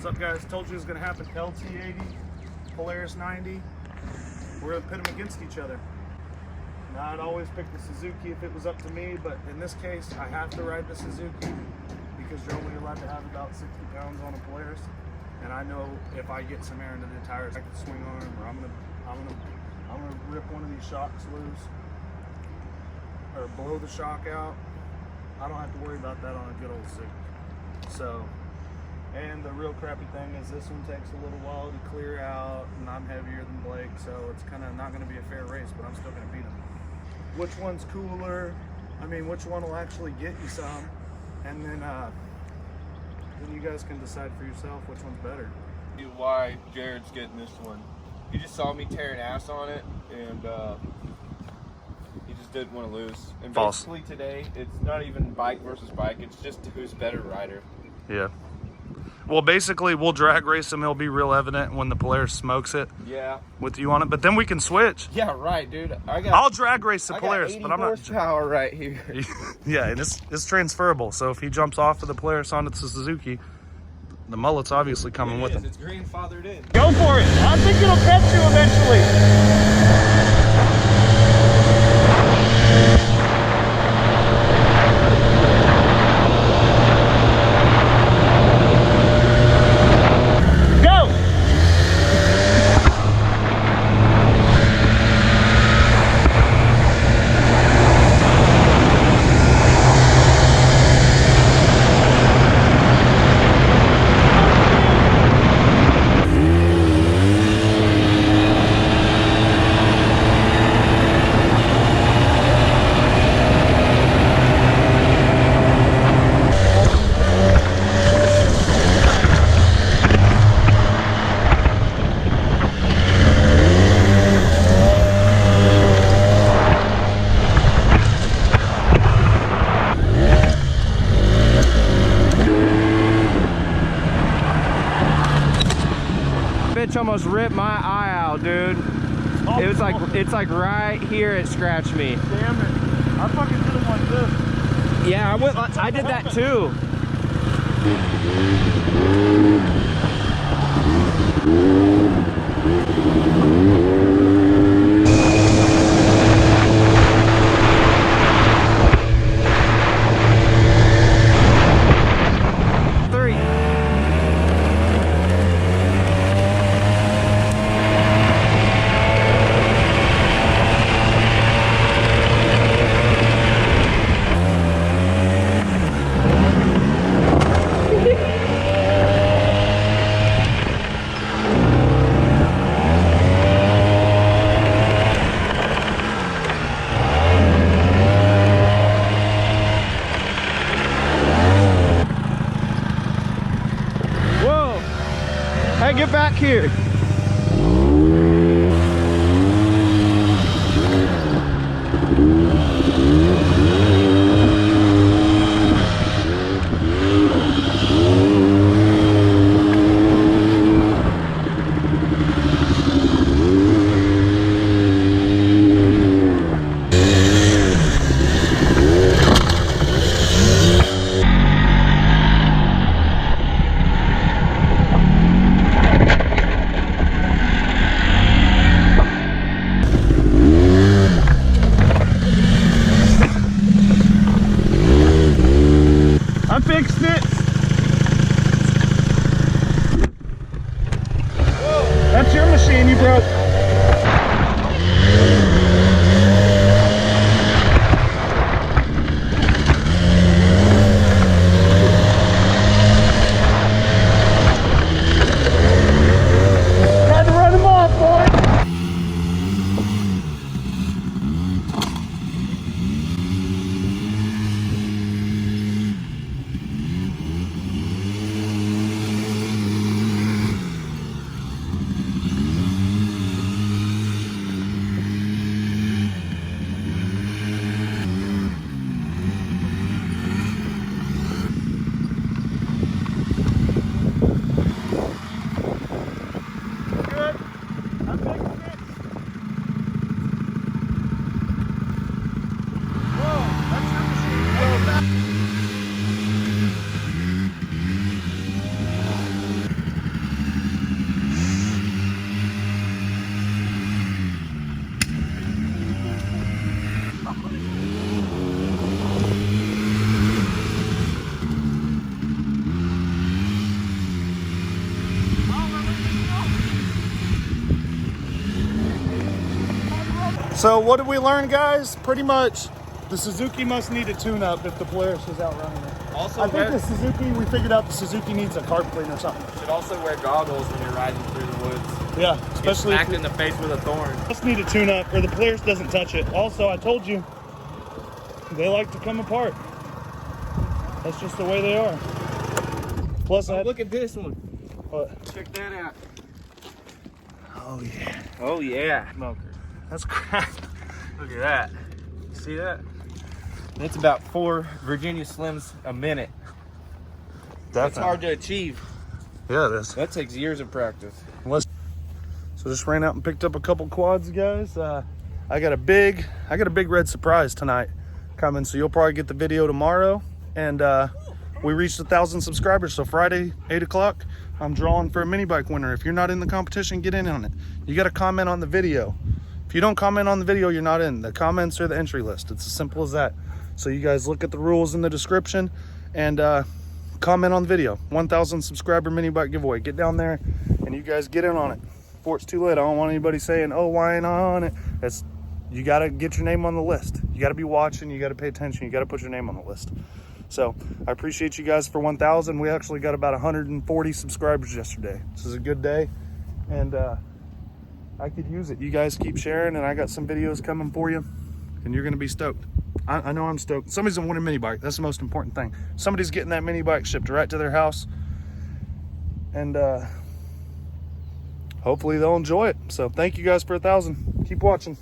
up, guys? Told you it was going to happen. LT80, Polaris 90. We're going to pit them against each other. Now, I'd always pick the Suzuki if it was up to me, but in this case, I have to ride the Suzuki because you're only allowed to have about 60 pounds on a Polaris. And I know if I get some air into the tires, I can swing on them, or I'm gonna rip one of these shocks loose or blow the shock out. I don't have to worry about that on a good old Suzuki. So, and the real crappy thing is this one takes a little while to clear out, and I'm heavier than Blake, so it's kind of not going to be a fair race, but I'm still going to beat him. Which one's cooler? I mean, which one will actually get you some? And then you guys can decide for yourself which one's better. Why Jared's getting this one. He just saw me tearing ass on it, and he just didn't want to lose. And False. Basically today, it's not even bike versus bike, it's just who's better rider. Yeah. Well, basically, we'll drag race him. He'll be real evident when the Polaris smokes it. Yeah. With you on it, but then we can switch. Yeah, right, dude. I'll drag race the Polaris, but I'm not. Horsepower right here. Yeah, and it's transferable. So if he jumps off of the Polaris onto the Suzuki, the mullet's obviously coming with him. It's grandfathered in. Go for it. I think it'll catch you eventually. Almost ripped my eye out, dude. Oh, It was like, it's like right here it scratched me. Damn it. I fucking did it like this. Yeah, I did that too. Hey, get back here. I fixed it. That's your machine you broke. Tried to run him off, boy. So what did we learn, guys? Pretty much the Suzuki must need a tune-up if the Polaris is outrunning it. Also, I think the Suzuki, we figured out the Suzuki needs a carb clean or something. should also wear goggles when you're riding through the woods. Yeah, Get especially smacked in the face with a thorn. just need a tune-up or the Polaris doesn't touch it. Also, I told you, they like to come apart. That's just the way they are. Plus, I Look at this one. what? Check that out. Oh yeah, Oh yeah. Smoker. that's crap. Look at that. See that? It's about 4 Virginia Slims a minute. That's hard to achieve. Yeah, it is. That takes years of practice. So just ran out and picked up a couple quads, guys. I got a big red surprise tonight coming, so you'll probably get the video tomorrow. And we reached 1,000 subscribers, so Friday 8 o'clock I'm drawing for a mini bike winner. If you're not in the competition, get in on it. You got to comment on the video. If you don't comment on the video, you're not in. The comments are the entry list. It's as simple as that. So you guys look at the rules in the description and comment on the video. 1,000 subscriber mini bike giveaway. Get down there and you guys get in on it before it's too late. I don't want anybody saying, oh, why ain't I on it? You got to get your name on the list. You got to be watching. You got to pay attention. You got to put your name on the list. So I appreciate you guys for 1,000. We actually got about 140 subscribers yesterday. This is a good day, and I could use it. You guys keep sharing, and I got some videos coming for you, and you're gonna be stoked. I know I'm stoked. Somebody's gonna win a mini bike. That's the most important thing. Somebody's getting that mini bike shipped right to their house, and hopefully they'll enjoy it. So thank you guys for 1,000. Keep watching.